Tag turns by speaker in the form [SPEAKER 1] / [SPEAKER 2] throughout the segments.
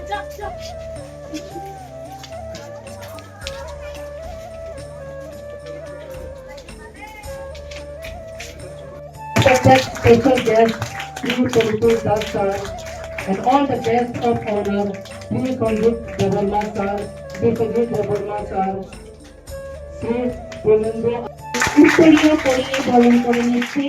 [SPEAKER 1] Respected special guests, Sri Purushottama Das sir, and all the guests of honor, Sri Sanjit Devarma sir, Sri Sanjit Devarma sir, Sri Purnendu
[SPEAKER 2] উত্তরীয় পরিয়ে বরণ করে নিচ্ছে।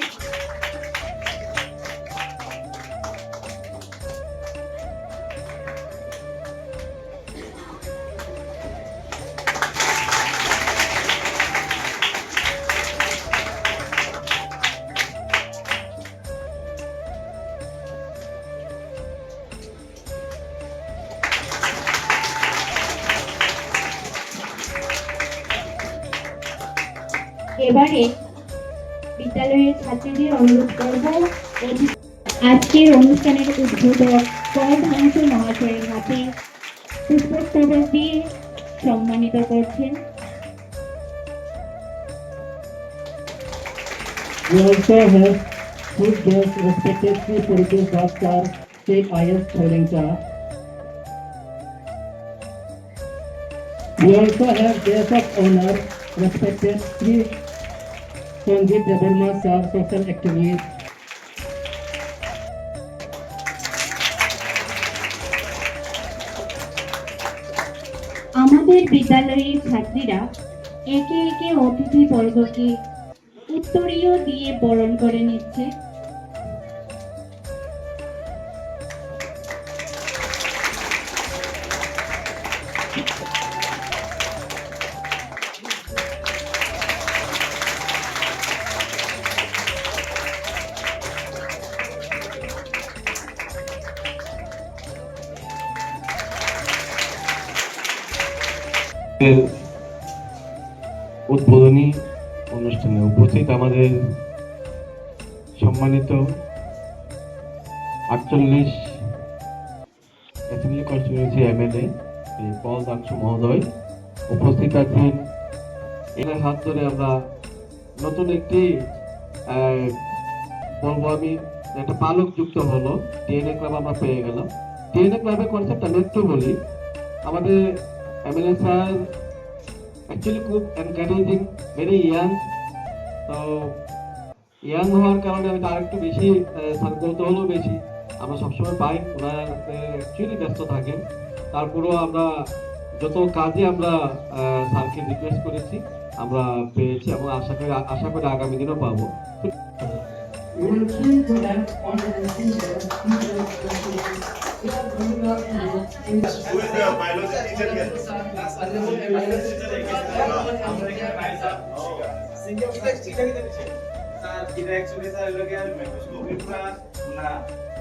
[SPEAKER 2] এবারে বিদ্যালয়ের ছাত্রীদের অনুরোধ করব আজকের অনুষ্ঠানের উদ্বোধক পরধাংশ মহাশয়ের হাতে পুষ্পস্তবক দিয়ে সম্মানিত করছেন।
[SPEAKER 1] We also have food guests respected Sri Purushottama Das sir, State IS Tholincha. We also have guests of honor respected Sri Sanjit Devarma sir, social activist.
[SPEAKER 2] আমাদের বিদ্যালয়ের ছাত্রীরা একে একে অতিথি বর্গকে উত্তরীয় দিয়ে বরণ করে নিচ্ছে।
[SPEAKER 3] উদ্বোধনী অনুষ্ঠানে উপস্থিত আমাদের সম্মানিত 48 অ্যাসেম্বলি কনস্টিটিউয়েন্সি এমএলএ পল দাংশু মহোদয় উপস্থিত আছেন। এর হাত ধরে আমরা নতুন একটি বলবো আমি একটা পালক যুক্ত হলো ডিএনএ ক্লাব আমরা পেয়ে গেলাম। ডিএনএ ক্লাবের কনসেপ্ট আমি একটু বলি। আমাদের এমএলএ স্যার অ্যাকচুয়ালি খুব এনকারেজিং, ভেরি ইয়াং। তো ইয়াং হওয়ার কারণে আমি আরেকটু বেশি স্যার কৌতূহলও বেশি আমরা সবসময় পাই। ওনার অ্যাকচুয়ালি ব্যস্ত থাকেন, তারপরেও আমরা যত কাজে আমরা স্যারকে রিকোয়েস্ট করেছি আমরা পেয়েছি এবং আশা করি আগামী দিনও পাবো।
[SPEAKER 1] We will soon to them on the messenger. We are going up to
[SPEAKER 4] Who is the biology teacher here?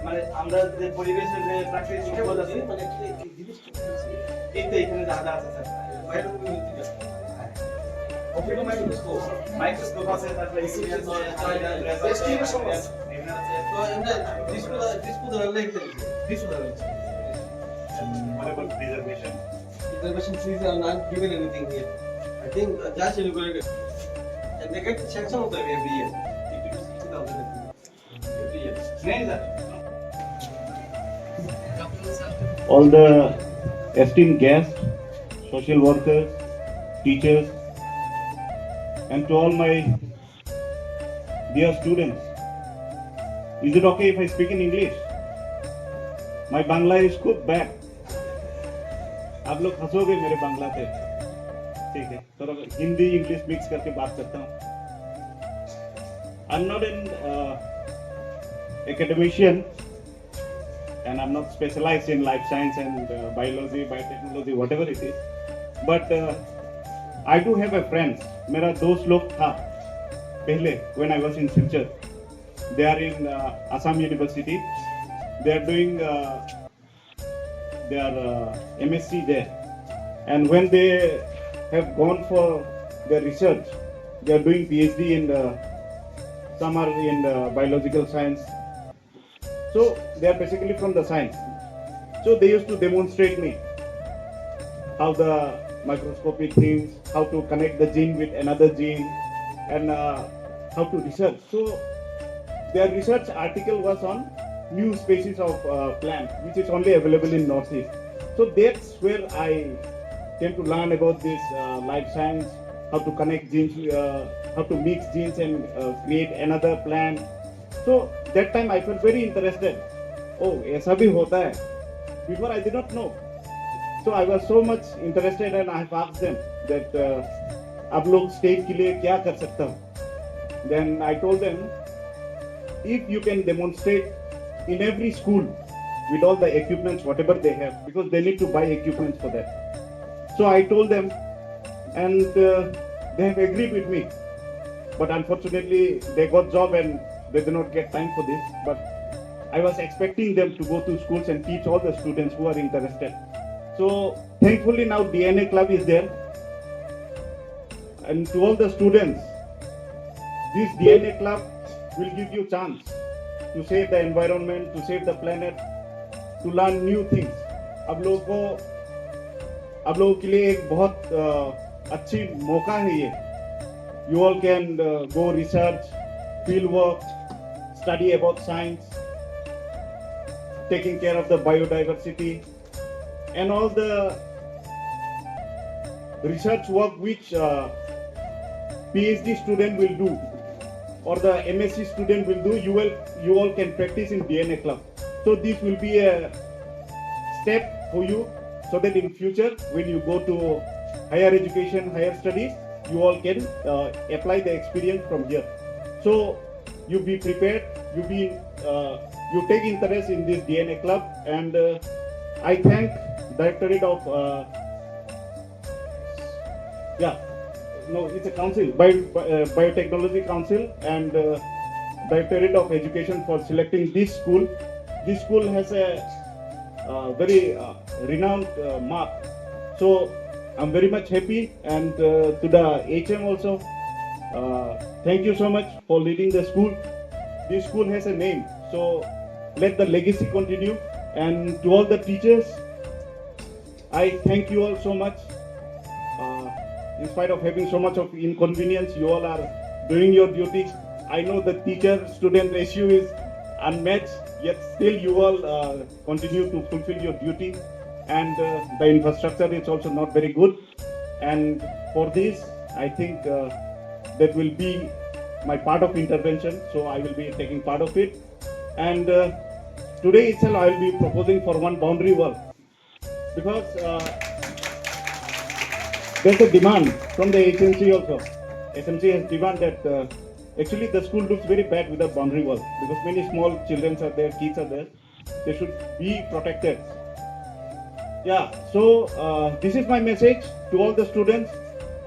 [SPEAKER 5] মানে আমরা যে পরিবেশের যে প্রাকৃতিক সম্পদ আছে এই তো এখানে যা যা আছে স্যার মাইক্রোস্কোপ আছে, তারপরে এক্সপিরিয়েন্স আছে, তো আমরা ডিসপোজার লিখতে disposer
[SPEAKER 4] What about preservation?
[SPEAKER 5] Preservation trees are not given anything here. I think that's regulated. And they get sanction of them every year. 50 to 60,000 every year. Names that.
[SPEAKER 6] All the esteemed guests, social workers, teachers, and to all my dear students. Is it okay if I speak in English? My Bangla is खूब bad. आप लोग हंसोगे मेरे बांग्ला पे, ठीक है? थोड़ा Hindi English mix करके बात करता हूँ। I'm not an academician, and I'm not specialized in life science and biology, biotechnology, whatever it is. But I do have a friends. मेरा दोस्त लोग था पहले when I was in Silchar. They are in Assam University. They are doing their MSc there. And when they have gone for their research, they are doing PhD in some are in biological science. So they are basically from the science. So they used to demonstrate me how the microscopic things, how to connect the gene with another gene, and how to research. So their research article was on new species of plant, which is only available in Northeast. So that's where I came to learn about this life science, how to connect genes, how to mix genes and create another plant. So that time I felt very interested. Oh, ऐसा भी होता है. Before I did not know. So I was so much interested and I have asked them that आप लोग state के लिए क्या कर सकता हो? Then I told them, if you can demonstrate in every school with all the equipments, whatever they have, because they need to buy equipments for that. So I told them, and they have agreed with me. But unfortunately, they got job and they did not get time for this. But I was expecting them to go to schools and teach all the students who are interested. So thankfully now DNA Club is there. And to all the students, this DNA Club will give you chance to save the environment, to save the planet, to learn new things. आप लोगों के लिए एक बहुत अच्छी मौका है ये. You all can go research, field work, study about science, taking care of the biodiversity, and all the research work which PhD student will do or the MSc student will do, you all can practice in DNA Club. So this will be a step for you, so that in future when you go to higher education, higher studies, you all can apply the experience from here. So you be prepared, you take interest in this DNA Club, and I thank Directorate of it's a council, Biotechnology Council, and Directorate of Education for selecting this school. This school has a very renowned mark. So I'm very much happy, and to the HM also, thank you so much for leading the school. This school has a name, so let the legacy continue. And to all the teachers, I thank you all so much. In spite of having so much of inconvenience, you all are doing your duty. I know the teacher-student ratio is unmatched, yet still you all continue to fulfill your duty. And the infrastructure is also not very good. And for this, I think that will be my part of intervention. So I will be taking part of it. And today itself, I will be proposing for one boundary wall, because there's a demand from the agency also. SMC has demand that actually the school looks very bad without boundary wall, because many small children are there, kids are there. They should be protected. Yeah, so this is my message to all the students.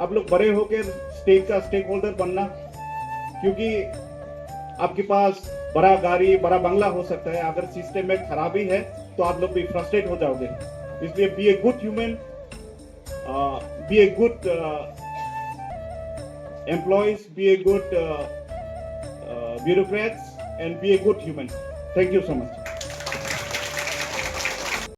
[SPEAKER 6] आप लोग बड़े होकर state का stake holder बनना, क्योंकि आपके पास बड़ा गाड़ी, बड़ा बंगला हो सकता है, अगर सिस्टम में खराबी है तो आप लोग भी फ्रस्ट्रेट हो जाओगे. इसलिए be a good human, be a good employees, be a good bureaucrats, and be a good human. Thank you so much.